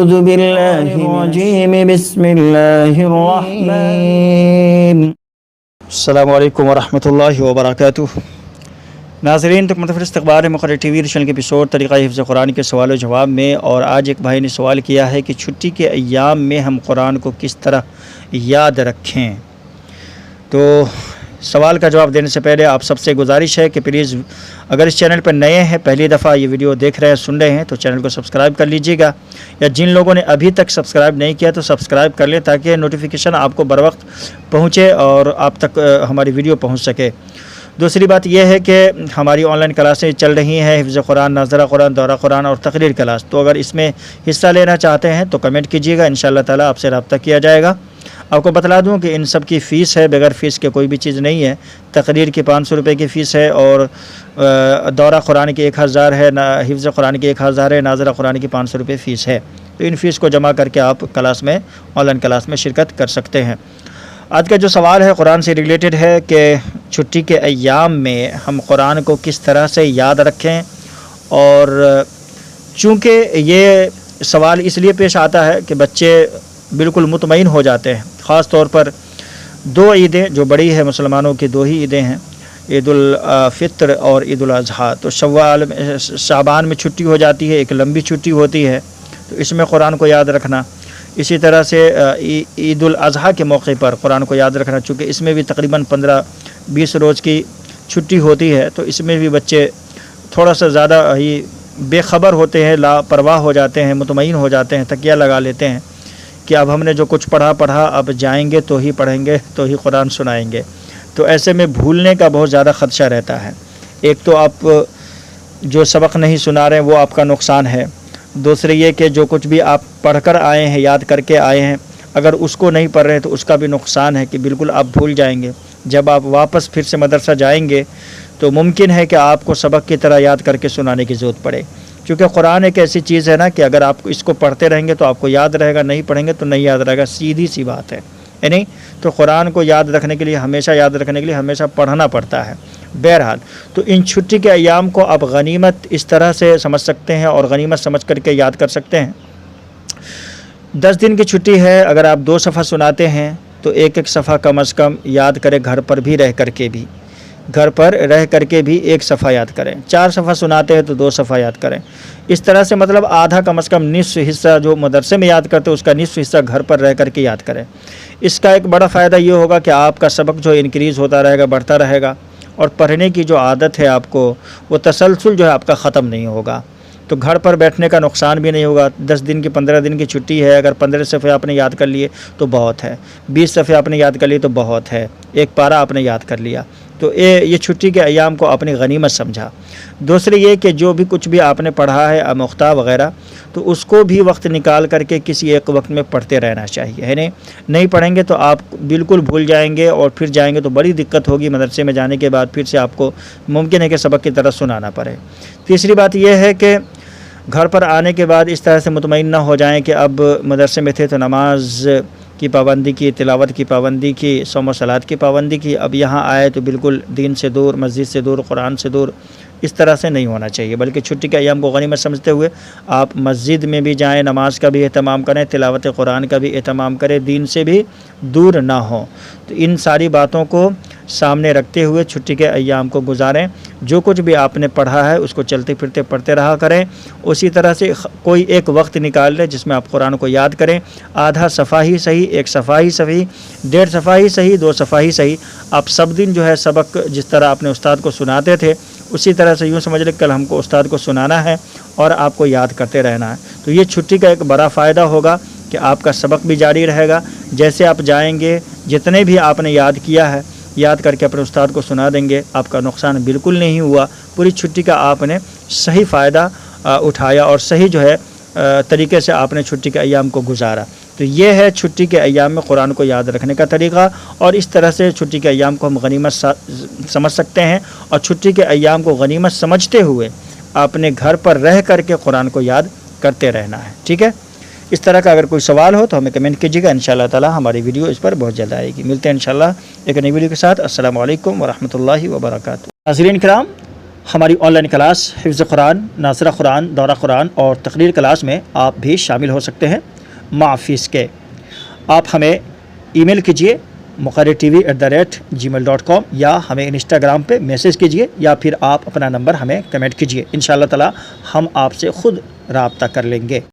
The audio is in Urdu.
أعوذ بالله الرجيم بسم الله الرحمن السلام علیکم ورحمۃ اللہ وبرکاتہ۔ ناظرین، تک متفر استقبال مقرر ٹی وی چینل کے ایپیسوڈ طریقہ حفظ قرآن کے سوال و جواب میں، اور آج ایک بھائی نے سوال کیا ہے کہ چھٹی کے ایام میں ہم قرآن کو کس طرح یاد رکھیں۔ تو سوال کا جواب دینے سے پہلے آپ سب سے گزارش ہے کہ پلیز اگر اس چینل پر نئے ہیں، پہلی دفعہ یہ ویڈیو دیکھ رہے ہیں، سن رہے ہیں، تو چینل کو سبسکرائب کر لیجئے گا، یا جن لوگوں نے ابھی تک سبسکرائب نہیں کیا تو سبسکرائب کر لیں تاکہ نوٹیفیکیشن آپ کو بر وقت پہنچے اور آپ تک ہماری ویڈیو پہنچ سکے۔ دوسری بات یہ ہے کہ ہماری آن لائن کلاسیں چل رہی ہیں، حفظ قرآن، ناظرہ قرآن، دورہ قرآن اور تقریر کلاس۔ تو اگر اس میں حصہ لینا چاہتے ہیں تو کمنٹ کیجیے گا، انشاءاللہ تعالی آپ سے رابطہ کیا جائے گا۔ آپ کو بتلا دوں کہ ان سب کی فیس ہے، بغیر فیس کے کوئی بھی چیز نہیں ہے۔ تقریر کی 500 روپے کی فیس ہے، اور دورہ قرآن کی 1000 ہے، حفظ قرآن کی 1000 ہے، ناظرہ قرآن کی 500 روپے فیس ہے۔ تو ان فیس کو جمع کر کے آپ کلاس میں، آن لائن کلاس میں شرکت کر سکتے ہیں۔ آج کا جو سوال ہے قرآن سے ریلیٹڈ ہے کہ چھٹی کے ایام میں ہم قرآن کو کس طرح سے یاد رکھیں، اور چونکہ یہ سوال اس لیے پیش آتا ہے کہ بچے بالکل مطمئن ہو جاتے ہیں، خاص طور پر 2 عیدیں جو بڑی ہے مسلمانوں کی، 2 ہی عیدیں ہیں، عید الفطر اور عید الاضحیٰ۔ تو شعبان میں چھٹی ہو جاتی ہے، ایک لمبی چھٹی ہوتی ہے، تو اس میں قرآن کو یاد رکھنا۔ اسی طرح سے عید الاضحیٰ کے موقع پر قرآن کو یاد رکھنا، چونکہ اس میں بھی تقریباً 15-20 روز کی چھٹی ہوتی ہے، تو اس میں بھی بچے تھوڑا سا زیادہ ہی بے خبر ہوتے ہیں، لاپرواہ ہو جاتے ہیں، مطمئن ہو جاتے ہیں، تکیہ لگا لیتے ہیں کہ اب ہم نے جو کچھ پڑھا اب جائیں گے تو ہی پڑھیں گے، تو ہی قرآن سنائیں گے۔ تو ایسے میں بھولنے کا بہت زیادہ خدشہ رہتا ہے۔ ایک تو آپ جو سبق نہیں سنا رہے ہیں وہ آپ کا نقصان ہے، دوسرے یہ کہ جو کچھ بھی آپ پڑھ کر آئے ہیں، یاد کر کے آئے ہیں، اگر اس کو نہیں پڑھ رہے ہیں تو اس کا بھی نقصان ہے کہ بالکل آپ بھول جائیں گے۔ جب آپ واپس پھر سے مدرسہ جائیں گے تو ممکن ہے کہ آپ کو سبق کی طرح یاد کر کے سنانے کی ضرورت پڑے، کیونکہ قرآن ایک ایسی چیز ہے نا کہ اگر آپ اس کو پڑھتے رہیں گے تو آپ کو یاد رہے گا، نہیں پڑھیں گے تو نہیں یاد رہے گا، سیدھی سی بات ہے نہیں؟ تو قرآن کو یاد رکھنے کے لیے، ہمیشہ یاد رکھنے کے لیے ہمیشہ پڑھنا پڑتا ہے۔ بہرحال تو ان چھٹی کے ایام کو آپ غنیمت اس طرح سے سمجھ سکتے ہیں، اور غنیمت سمجھ کر کے یاد کر سکتے ہیں۔ 10 دن کی چھٹی ہے، اگر آپ 2 صفحہ سناتے ہیں تو ایک صفحہ کم از کم یاد کریں، گھر پر رہ کر کے بھی 1 صفحہ یاد کریں۔ 4 صفحہ سناتے ہیں تو 2 صفحہ یاد کریں۔ اس طرح سے مطلب آدھا، کم از کم نصف حصہ جو مدرسے میں یاد کرتے ہیں اس کا نصف حصہ گھر پر رہ کر کے یاد کریں۔ اس کا ایک بڑا فائدہ یہ ہوگا کہ آپ کا سبق جو انکریز ہوتا رہے گا، بڑھتا رہے گا، اور پڑھنے کی جو عادت ہے آپ کو، وہ تسلسل جو ہے آپ کا ختم نہیں ہوگا۔ تو گھر پر بیٹھنے کا نقصان بھی نہیں ہوگا۔ 10 دن کی 15 دن کی چھٹی ہے، اگر 15 صفحے آپ نے یاد کر لیے تو بہت ہے، 20 صفحے آپ نے یاد کر لیے تو بہت ہے، 1 پارہ آپ نے یاد کر لیا، تو یہ چھٹی کے ایام کو اپنی غنیمت سمجھا۔ دوسرے یہ کہ جو بھی کچھ بھی آپ نے پڑھا ہے، آموختہ وغیرہ، تو اس کو بھی وقت نکال کر کے کسی ایک وقت میں پڑھتے رہنا چاہیے، ہے نہیں پڑھیں گے تو آپ بالکل بھول جائیں گے، اور پھر جائیں گے تو بڑی دقت ہوگی، مدرسے میں جانے کے بعد پھر سے آپ کو ممکن ہے کہ سبق کی طرح سنانا پڑے۔ تیسری بات یہ ہے کہ گھر پر آنے کے بعد اس طرح سے مطمئن نہ ہو جائیں کہ اب مدرسے میں تھے تو نماز کی پابندی کی، تلاوت کی پابندی کی، صوم و صلات کی پابندی کی، اب یہاں آئے تو بالکل دین سے دور، مسجد سے دور، قرآن سے دور۔ اس طرح سے نہیں ہونا چاہیے، بلکہ چھٹی کے ایام کو غنیمت سمجھتے ہوئے آپ مسجد میں بھی جائیں، نماز کا بھی اہتمام کریں، تلاوت قرآن کا بھی اہتمام کریں، دین سے بھی دور نہ ہوں۔ تو ان ساری باتوں کو سامنے رکھتے ہوئے چھٹی کے ایام کو گزاریں۔ جو کچھ بھی آپ نے پڑھا ہے اس کو چلتے پھرتے پڑھتے رہا کریں۔ اسی طرح سے کوئی ایک وقت نکال لیں جس میں آپ قرآن کو یاد کریں، آدھا صفحہ ہی صحیح، 1 صفحہ ہی صحیح، 1.5 صفحہ ہی صحیح، 2 صفحہ ہی صحیح۔ آپ سب دن جو ہے سبق جس طرح اپنے استاد کو سناتے تھے اسی طرح سے یوں سمجھ لیں کل ہم کو استاد کو سنانا ہے اور آپ کو یاد کرتے رہنا ہے۔ تو یہ چھٹی کا ایک بڑا فائدہ ہوگا کہ آپ کا سبق بھی جاری رہے گا۔ جیسے آپ جائیں گے، جتنے بھی آپ نے یاد کیا ہے، یاد کر کے اپنے استاد کو سنا دیں گے، آپ کا نقصان بالکل نہیں ہوا۔ پوری چھٹی کا آپ نے صحیح فائدہ اٹھایا، اور صحیح جو ہے طریقے سے آپ نے چھٹی کے ایام کو گزارا۔ تو یہ ہے چھٹی کے ایام میں قرآن کو یاد رکھنے کا طریقہ، اور اس طرح سے چھٹی کے ایام کو ہم غنیمت سمجھ سکتے ہیں، اور چھٹی کے ایام کو غنیمت سمجھتے ہوئے اپنے گھر پر رہ کر کے قرآن کو یاد کرتے رہنا ہے۔ ٹھیک ہے؟ اس طرح کا اگر کوئی سوال ہو تو ہمیں کمنٹ کیجیے گا، انشاءاللہ تعالی ہماری ویڈیو اس پر بہت جلد آئے گی۔ ملتے ہیں انشاءاللہ ایک نئی ویڈیو کے ساتھ۔ السلام علیکم ورحمۃ اللہ وبرکاتہ۔ ناظرین کرام، ہماری آن لائن کلاس حفظ قرآن، ناظرہ قرآن، دورہ قرآن اور تقریر کلاس میں آپ بھی شامل ہو سکتے ہیں مع فیس کے۔ آپ ہمیں ای میل کیجیے muqarrirtv@gmail.com یا ہمیں انسٹاگرام پہ میسیج کیجیے یا پھر آپ اپنا نمبر ہمیں کمنٹ کیجیے، انشاءاللہ تعالی ہم آپ سے خود رابطہ کر لیں گے۔